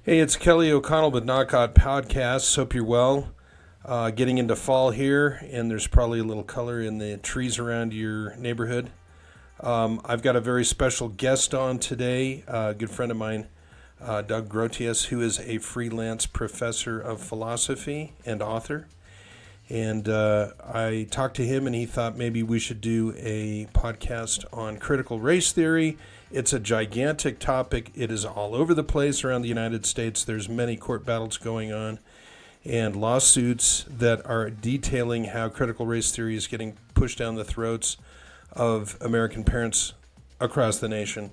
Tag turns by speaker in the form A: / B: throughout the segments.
A: Hey, it's Kelly O'Connell with Knockout Podcasts. Hope you're well. Getting into fall here, and there's probably a little color in the trees around your neighborhood. I've got a very special guest on today, a good friend of mine, Doug Grootuis, who is a freelance professor of philosophy and author. And I talked to him, and he thought maybe we should do a podcast on critical race theory. It's a gigantic topic. It is all over the place around the United States. There's many court battles going on and lawsuits that are detailing how critical race theory is getting pushed down the throats of American parents across the nation.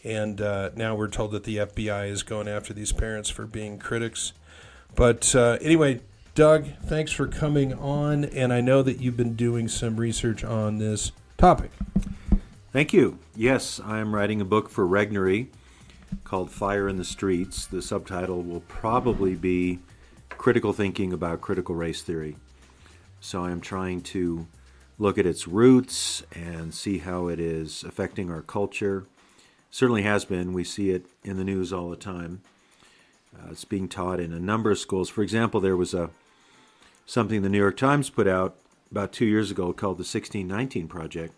A: And now we're told that the FBI is going after these parents for being critics. But anyway, Doug, thanks for coming on. And I know that you've been doing some research on this topic.
B: Thank you. Yes, I am writing a book for Regnery called Fire in the Streets. The subtitle will probably be Critical Thinking About Critical Race Theory. So I am trying to look at its roots and see how it is affecting our culture. Certainly has been. We see it in the news all the time. It's being taught in a number of schools. For example, there was something the New York Times put out about 2 years ago called the 1619 Project.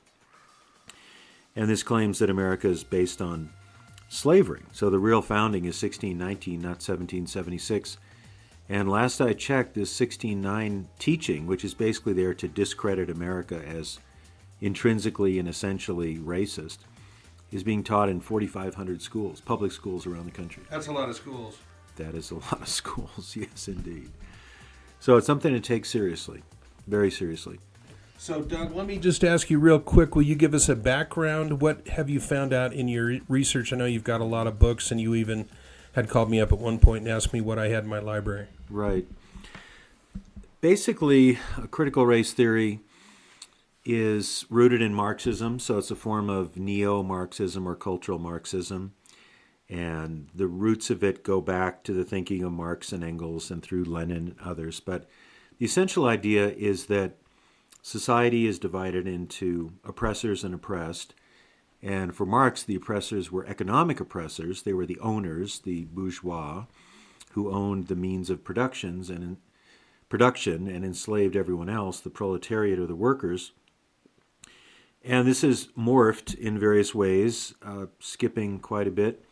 B: And this claims that America is based on slavery. So the real founding is 1619, not 1776. And last I checked, this 1609 teaching, which is basically there to discredit America as intrinsically and essentially racist, is being taught in 4,500 schools, public schools around the country.
A: That's a lot of schools.
B: That is a lot of schools, yes, indeed. So it's something to take seriously, very seriously.
A: So, Doug, let me just ask you real quick, will you give us a background? What have you found out in your research? I know you've got a lot of books, and you even had called me up at one point and asked me what I had in my library.
B: Right. Basically, critical race theory is rooted in Marxism, so it's a form of neo-Marxism or cultural Marxism. And the roots of it go back to the thinking of Marx and Engels and through Lenin and others. But the essential idea is that society is divided into oppressors and oppressed. And for Marx, the oppressors were economic oppressors. They were the owners, the bourgeois, who owned the means of production and enslaved everyone else, the proletariat or the workers. And this has morphed in various ways, skipping quite a bit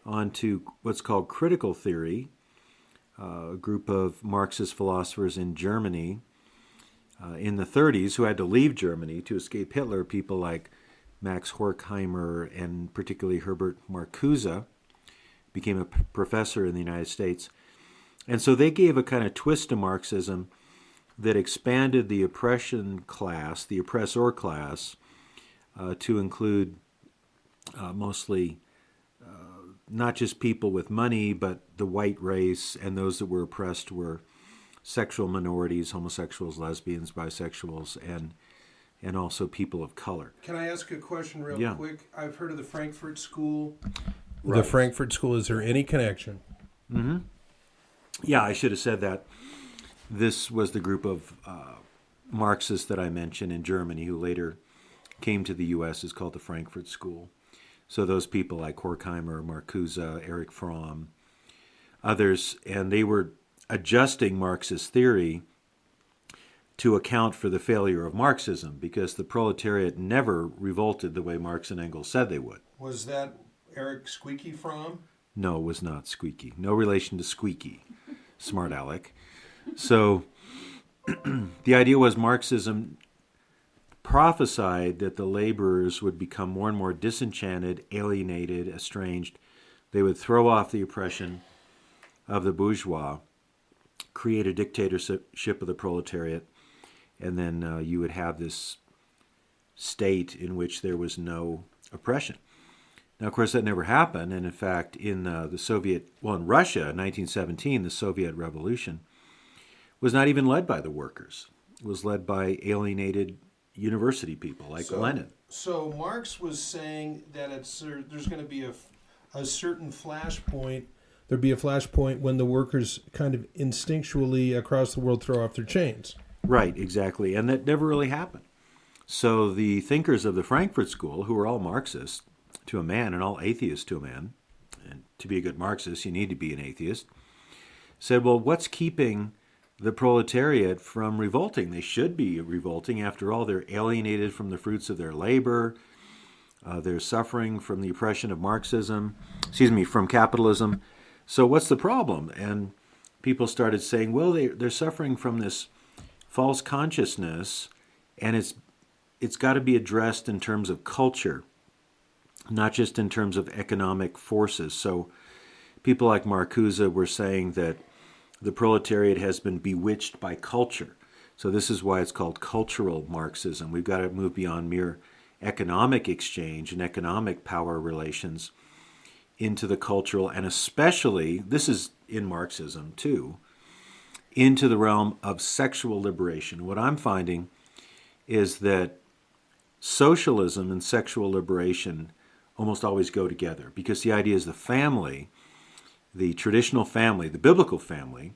B: onto what's called critical theory, a group of Marxist philosophers in Germany in the 30s who had to leave Germany to escape Hitler, people like Max Horkheimer and particularly Herbert Marcuse, became a professor in the United States. And so they gave a kind of twist to Marxism that expanded the oppression class, the oppressor class, to include mostly not just people with money, but the white race, and those that were oppressed were sexual minorities, homosexuals, lesbians, bisexuals, and also people of color.
A: Can I ask a question real quick? I've heard of the Frankfurt School.
B: Right.
A: The Frankfurt School, is there any connection?
B: Mm-hmm. Yeah, I should have said that. This was the group of Marxists that I mentioned in Germany who later came to the U.S. is called the Frankfurt School. So those people like Horkheimer, Marcuse, Erich Fromm, others, and they were adjusting Marxist theory to account for the failure of Marxism because the proletariat never revolted the way Marx and Engels said they would.
A: Was that Erich Squeaky Fromm?
B: No, it was not Squeaky. No relation to Squeaky, smart aleck. So the idea was Marxism prophesied that the laborers would become more and more disenchanted, alienated, estranged. They would throw off the oppression of the bourgeois, create a dictatorship of the proletariat, and then you would have this state in which there was no oppression. Now, of course, that never happened, and in fact, in Russia, in 1917, the Soviet Revolution was not even led by the workers. It was led by alienated university people like Lenin.
A: So Marx was saying that there's going to be a certain flashpoint. There'd be a flashpoint when the workers kind of instinctually across the world throw off their chains.
B: Right, exactly, and that never really happened. So the thinkers of the Frankfurt School, who were all Marxists to a man and all atheists to a man, and to be a good Marxist, you need to be an atheist, said, well, what's keeping the proletariat from revolting? They should be revolting. After all, they're alienated from the fruits of their labor. They're suffering from the oppression of from capitalism. So what's the problem? And people started saying, well, they're suffering from this false consciousness, and it's got to be addressed in terms of culture, not just in terms of economic forces. So people like Marcuse were saying that the proletariat has been bewitched by culture. So this is why it's called cultural Marxism. We've got to move beyond mere economic exchange and economic power relations into the cultural, and especially, this is in Marxism too, into the realm of sexual liberation. What I'm finding is that socialism and sexual liberation almost always go together, because the idea is the family, the traditional family, the biblical family,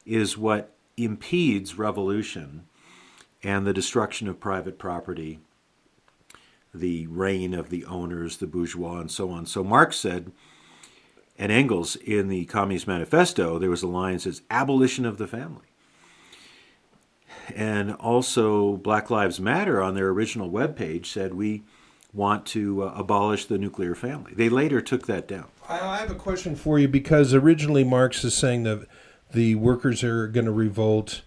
B: is what impedes revolution and the destruction of private property, the reign of the owners, the bourgeois, and so on. So Marx said, and Engels in the Communist Manifesto, there was a line that says, abolition of the family. And also Black Lives Matter on their original webpage said, we want to abolish the nuclear family. They later took that down.
A: I have a question for you, because originally Marx is saying that the workers are going to revolt,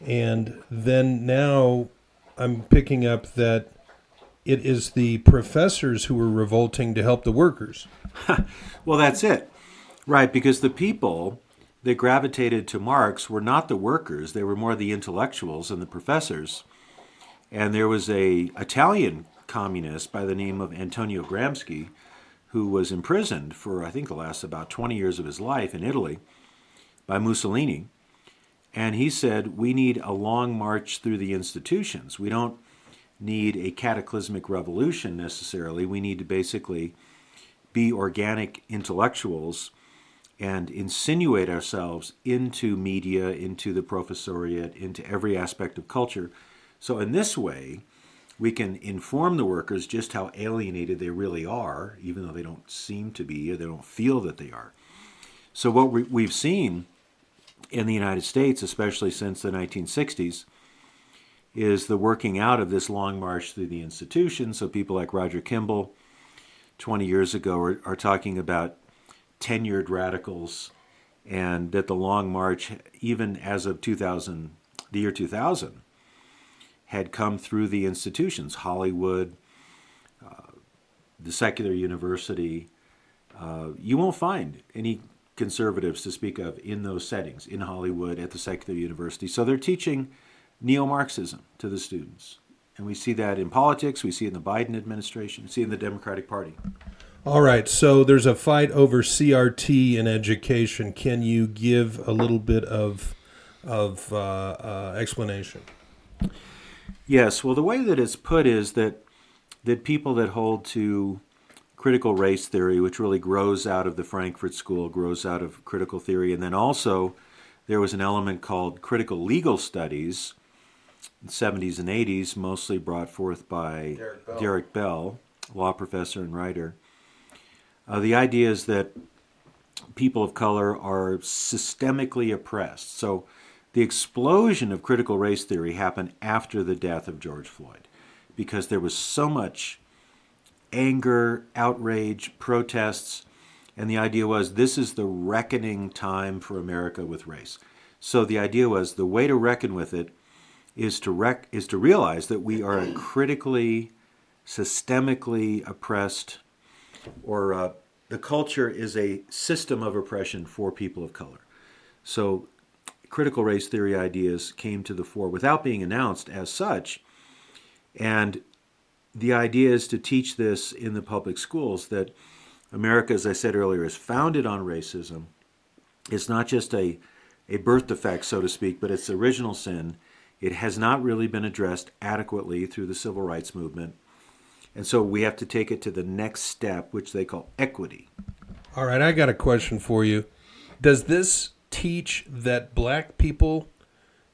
A: and then now I'm picking up that it is the professors who are revolting to help the workers.
B: Well, that's it. Right, because the people that gravitated to Marx were not the workers. They were more the intellectuals and the professors. And there was a Italian communist by the name of Antonio Gramsci who was imprisoned for, I think, the last about 20 years of his life in Italy by Mussolini. And he said, we need a long march through the institutions. We don't need a cataclysmic revolution necessarily. We need to basically be organic intellectuals and insinuate ourselves into media, into the professoriate, into every aspect of culture. So in this way, we can inform the workers just how alienated they really are, even though they don't seem to be, or they don't feel that they are. So what we've seen in the United States, especially since the 1960s, is the working out of this long march through the institutions. So people like Roger Kimball 20 years ago are talking about tenured radicals, and that the long march, even as of the year 2000, had come through the institutions, Hollywood, the secular university. You won't find any conservatives to speak of in those settings, in Hollywood, at the secular university. So they're teaching neo-Marxism to the students. And we see that in politics, we see it in the Biden administration, we see it in the Democratic Party.
A: All right, so there's a fight over CRT in education. Can you give a little bit of explanation?
B: Yes, well, the way that it's put is that people that hold to critical race theory, which really grows out of the Frankfurt School, grows out of critical theory, and then also there was an element called critical legal studies in the 70s and 80s, mostly brought forth by Derek Bell, law professor and writer. The idea is that people of color are systemically oppressed. So the explosion of critical race theory happened after the death of George Floyd, because there was so much anger, outrage, protests, and the idea was this is the reckoning time for America with race. So the idea was the way to reckon with it is to realize that we are a critically, systemically oppressed, or the culture is a system of oppression for people of color. So critical race theory ideas came to the fore without being announced as such. And the idea is to teach this in the public schools, that America, as I said earlier, is founded on racism. It's not just a birth defect, so to speak, but it's original sin. It has not really been addressed adequately through the civil rights movement. And so we have to take it to the next step, which they call equity.
A: All right, I got a question for you. Does this teach that black people,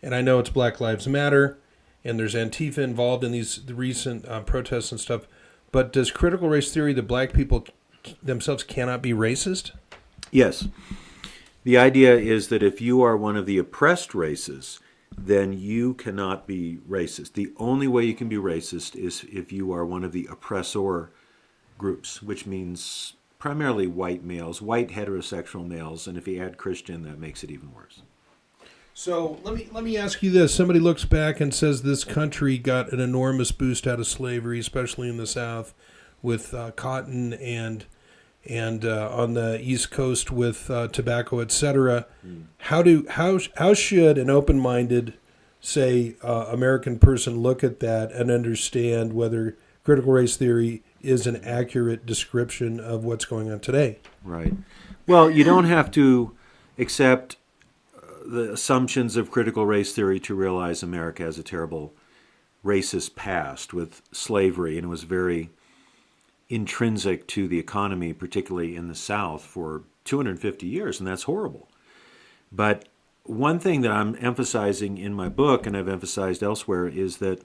A: and I know it's Black Lives Matter, and there's Antifa involved in these recent protests and stuff, but does critical race theory that black people themselves cannot be racist?
B: Yes. The idea is that if you are one of the oppressed races, then you cannot be racist. The only way you can be racist is if you are one of the oppressor groups, which means primarily white males, white heterosexual males, and if you add Christian, that makes it even worse.
A: So let me ask you this: somebody looks back and says this country got an enormous boost out of slavery, especially in the South, with cotton and on the East Coast with tobacco, etc. How should an open-minded, say, American person look at that and understand whether critical race theory is an accurate description of what's going on today?
B: Right. Well, you don't have to accept the assumptions of critical race theory to realize America has a terrible racist past with slavery, and it was very intrinsic to the economy, particularly in the South, for 250 years, and that's horrible. But one thing that I'm emphasizing in my book, and I've emphasized elsewhere, is that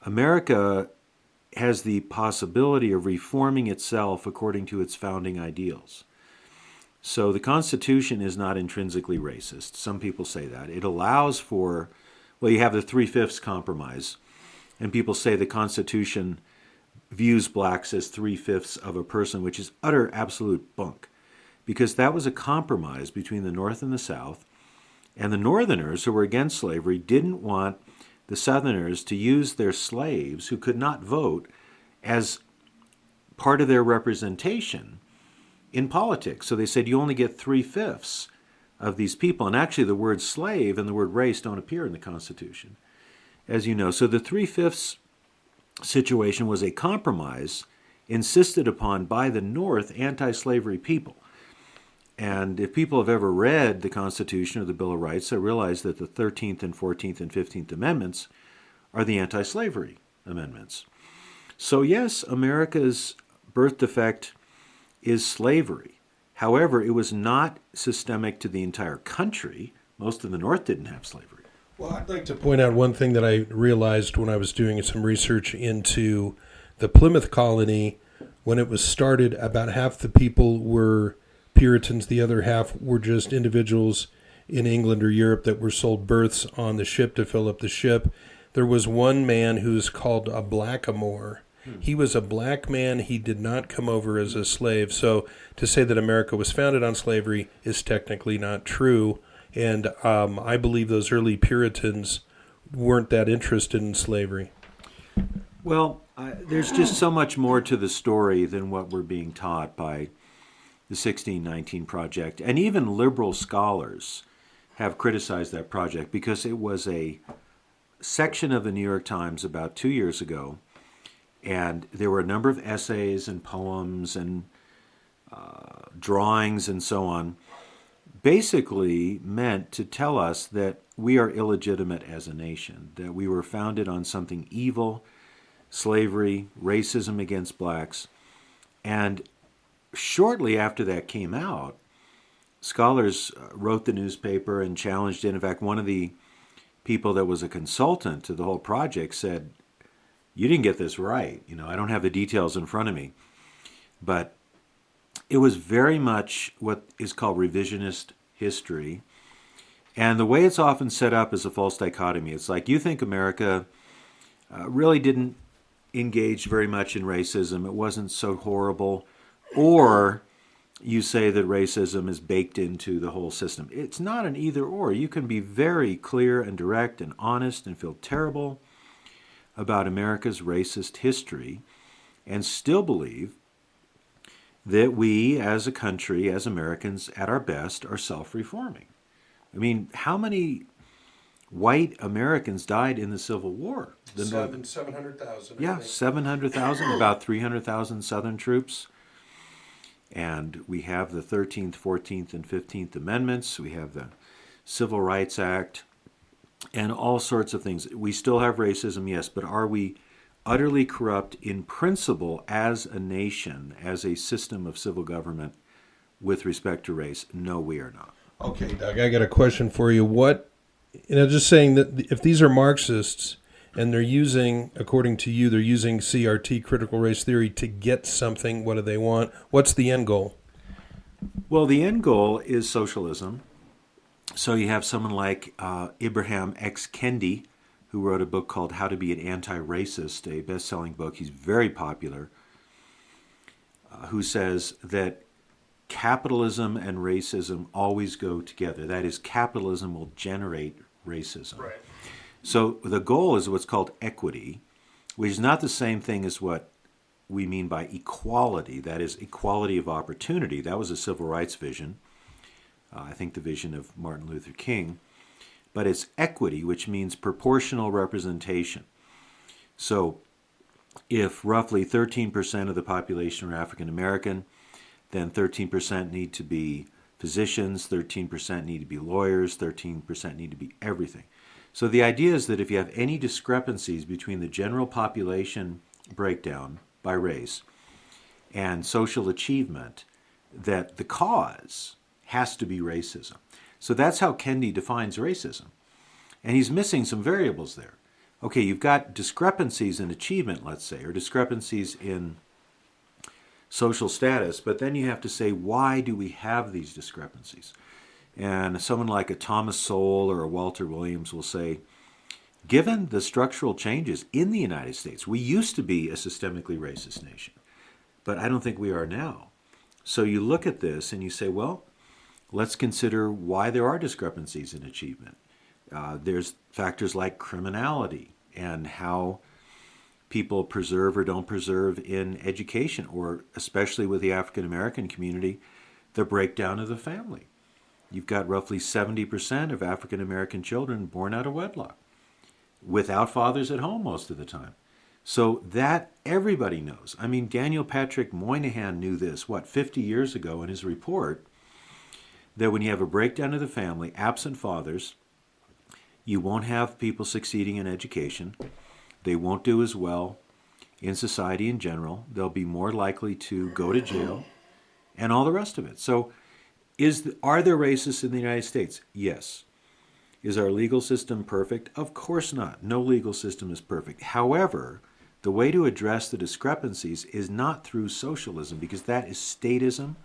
B: America has the possibility of reforming itself according to its founding ideals. So the Constitution is not intrinsically racist. Some people say that. It allows for, well, you have the Three-Fifths Compromise, and people say the Constitution views blacks as 3/5 of a person, which is utter absolute bunk, because that was a compromise between the North and the South, and the Northerners, who were against slavery, didn't want the Southerners to use their slaves, who could not vote, as part of their representation in politics. So they said you only get 3/5 of these people. And actually the word slave and the word race don't appear in the Constitution, as you know. So the 3/5 situation was a compromise insisted upon by the North anti-slavery people. And if people have ever read the Constitution or the Bill of Rights, they realize that the 13th and 14th and 15th Amendments are the anti-slavery amendments. So yes, America's birth defect is slavery. However, it was not systemic to the entire country. Most of the North didn't have slavery.
A: Well, I'd like to point out one thing that I realized when I was doing some research into the Plymouth colony. When it was started, about half the people were Puritans, the other half were just individuals in England or Europe that were sold berths on the ship to fill up the ship. There was one man who's called a blackamoor. He was a black man. He did not come over as a slave. So to say that America was founded on slavery is technically not true. And I believe those early Puritans weren't that interested in slavery.
B: Well, there's just so much more to the story than what we're being taught by the 1619 Project. And even liberal scholars have criticized that project because it was a section of the New York Times about 2 years ago. And there were a number of essays and poems and drawings and so on, basically meant to tell us that we are illegitimate as a nation, that we were founded on something evil, slavery, racism against blacks. And shortly after that came out, scholars wrote the newspaper and challenged it. In fact, one of the people that was a consultant to the whole project said, "You didn't get this right. I don't have the details in front of me." But it was very much what is called revisionist history. And the way it's often set up is a false dichotomy. It's like you think America really didn't engage very much in racism. It wasn't so horrible. Or you say that racism is baked into the whole system. It's not an either or. You can be very clear and direct and honest and feel terrible about America's racist history and still believe that we as a country, as Americans, at our best, are self-reforming. I mean, how many white Americans died in the Civil War?
A: 700,000.
B: Yeah, 700,000, about 300,000 Southern troops. And we have the 13th, 14th, and 15th Amendments. We have the Civil Rights Act and all sorts of things. We still have racism, yes, but are we utterly corrupt in principle as a nation, as a system of civil government with respect to race? No, we are not.
A: Okay, Doug, I got a question for you. Just saying that if these are Marxists and they're using, according to you, they're using CRT, critical race theory, to get something, what do they want? What's the end goal?
B: Well, the end goal is socialism. So you have someone like Ibrahim X. Kendi, who wrote a book called How to Be an Anti-Racist, a best-selling book. He's very popular, who says that capitalism and racism always go together. That is, capitalism will generate racism.
A: Right.
B: So the goal is what's called equity, which is not the same thing as what we mean by equality. That is, equality of opportunity. That was a civil rights vision. I think the vision of Martin Luther King. But it's equity, which means proportional representation. So if roughly 13% of the population are African American, then 13% need to be physicians, 13% need to be lawyers, 13% need to be everything. So the idea is that if you have any discrepancies between the general population breakdown by race and social achievement, that the cause has to be racism. So that's how Kendi defines racism. And he's missing some variables there. Okay, you've got discrepancies in achievement, let's say, or discrepancies in social status, but then you have to say, why do we have these discrepancies? And someone like a Thomas Sowell or a Walter Williams will say, given the structural changes in the United States, we used to be a systemically racist nation, but I don't think we are now. So you look at this and you say, well, let's consider why there are discrepancies in achievement. There's factors like criminality and how people preserve or don't preserve in education, or especially with the African American community, the breakdown of the family. You've got roughly 70% of African American children born out of wedlock, without fathers at home most of the time. So that everybody knows. I mean, Daniel Patrick Moynihan knew this, 50 years ago in his report, that when you have a breakdown of the family, absent fathers, you won't have people succeeding in education. They won't do as well in society in general. They'll be more likely to go to jail and all the rest of it. So are there racists in the United States? Yes. Is our legal system perfect? Of course not. No legal system is perfect. However, the way to address the discrepancies is not through socialism, because that is statism,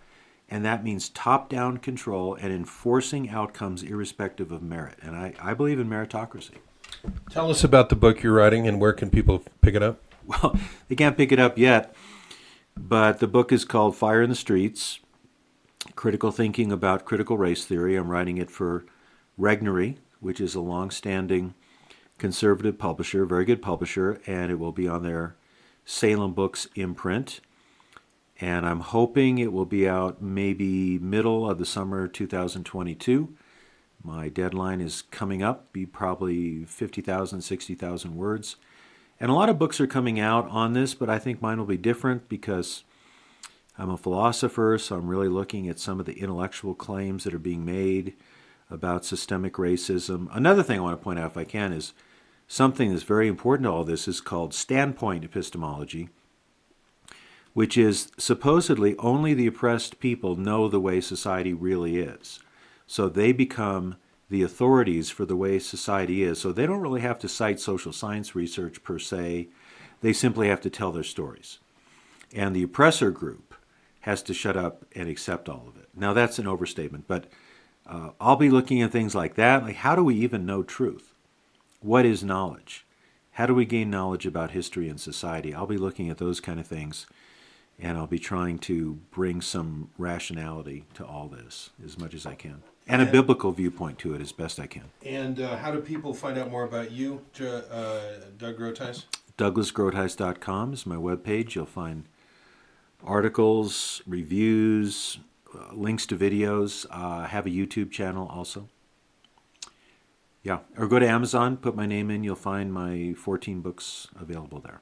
B: and that means top-down control and enforcing outcomes irrespective of merit. And I believe in meritocracy.
A: Tell us about the book you're writing, and where can people pick it up?
B: Well, they can't pick it up yet, but the book is called Fire in the Streets, Critical Thinking About Critical Race Theory. I'm writing it for Regnery, which is a long-standing conservative publisher, very good publisher, and it will be on their Salem Books imprint. And I'm hoping it will be out maybe middle of the summer 2022. My deadline is coming up, be probably 50,000, 60,000 words. And a lot of books are coming out on this, but I think mine will be different because I'm a philosopher, so I'm really looking at some of the intellectual claims that are being made about systemic racism. Another thing I want to point out, if I can, is something that's very important to all this is called standpoint epistemology, which is supposedly only the oppressed people know the way society really is. So they become the authorities for the way society is. So they don't really have to cite social science research per se. They simply have to tell their stories. And the oppressor group has to shut up and accept all of it. Now that's an overstatement, but I'll be looking at things like that. Like, how do we even know truth? What is knowledge? How do we gain knowledge about history and society? I'll be looking at those kind of things. And I'll be trying to bring some rationality to all this as much as I can. And a biblical viewpoint to it as best I can.
A: And how do people find out more about you, Doug Grootuis?
B: DouglasGrootuis.com is my webpage. You'll find articles, reviews, links to videos. I have a YouTube channel also. Yeah, or go to Amazon, put my name in. You'll find my 14 books available there.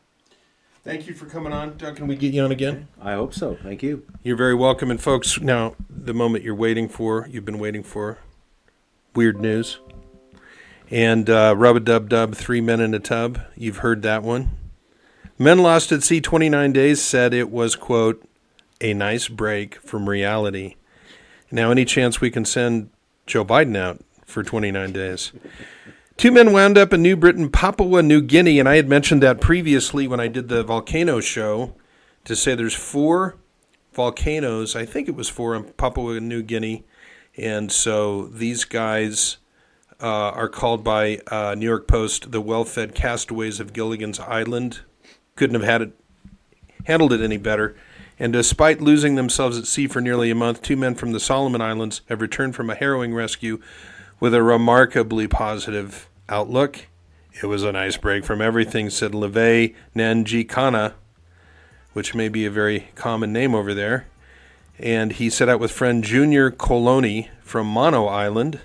A: Thank you for coming on, Doug. Can we get you on again?
B: I hope so. Thank you.
A: You're very welcome. And folks, now the moment you've been waiting for, weird news. And Rub-a-Dub-Dub, 3 Men in a Tub. You've heard that one. Men Lost at Sea 29 Days said it was, quote, a nice break from reality. Now, any chance we can send Joe Biden out for 29 days? 2 men wound up in New Britain, Papua New Guinea, and I had mentioned that previously when I did the volcano show, to say there's 4 volcanoes. I think it was 4 in Papua New Guinea. And so these guys are called by New York Post the well-fed castaways of Gilligan's Island. Couldn't have handled it any better. And despite losing themselves at sea for nearly a month, 2 men from the Solomon Islands have returned from a harrowing rescue with a remarkably positive outlook. It was a nice break from everything, said Levay Nanjikana, which may be a very common name over there. And he set out with friend Junior Coloni from Mono Island,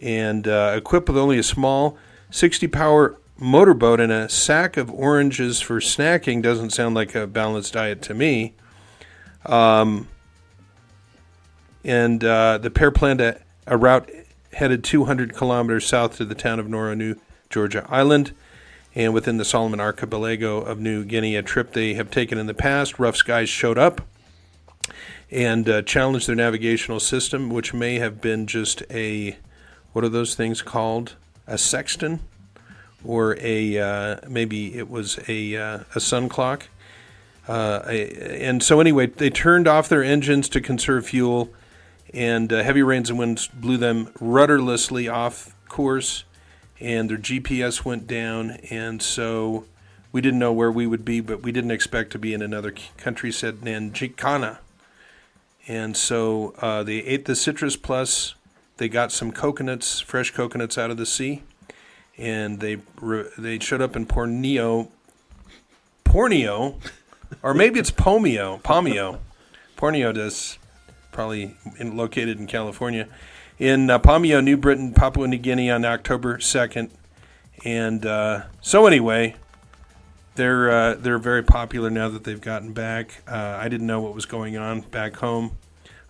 A: and equipped with only a small 60-power motorboat and a sack of oranges for snacking. Doesn't sound like a balanced diet to me. And the pair planned a route headed 200 kilometers south to the town of Noroonu, Georgia Island, and within the Solomon Archipelago of New Guinea, a trip they have taken in the past. Rough skies showed up and challenged their navigational system, which may have been just what are those things called? A sextant? Or maybe it was a sun clock. And so anyway, they turned off their engines to conserve fuel, and heavy rains and winds blew them rudderlessly off course, and their GPS went down, and so we didn't know where we would be, but we didn't expect to be in another country, said Nanjikana. And so they ate the citrus plus they got some coconuts, fresh coconuts out of the sea, and they showed up in Borneo, or maybe it's Pomio. Borneo does, probably located in California. In Pomio, New Britain, Papua New Guinea on October 2nd. And so anyway, they're very popular now that they've gotten back. I didn't know what was going on back home.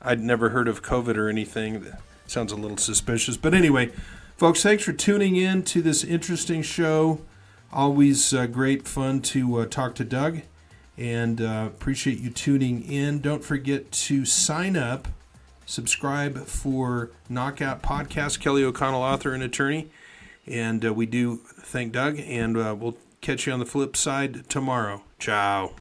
A: I'd never heard of COVID or anything. That sounds a little suspicious. But anyway, folks, thanks for tuning in to this interesting show. Always great fun to talk to Doug. And appreciate you tuning in. Don't forget to sign up, subscribe for Knockout Podcast. Kelly O'Connell, author and attorney. And we do thank Doug, and we'll catch you on the flip side tomorrow. Ciao.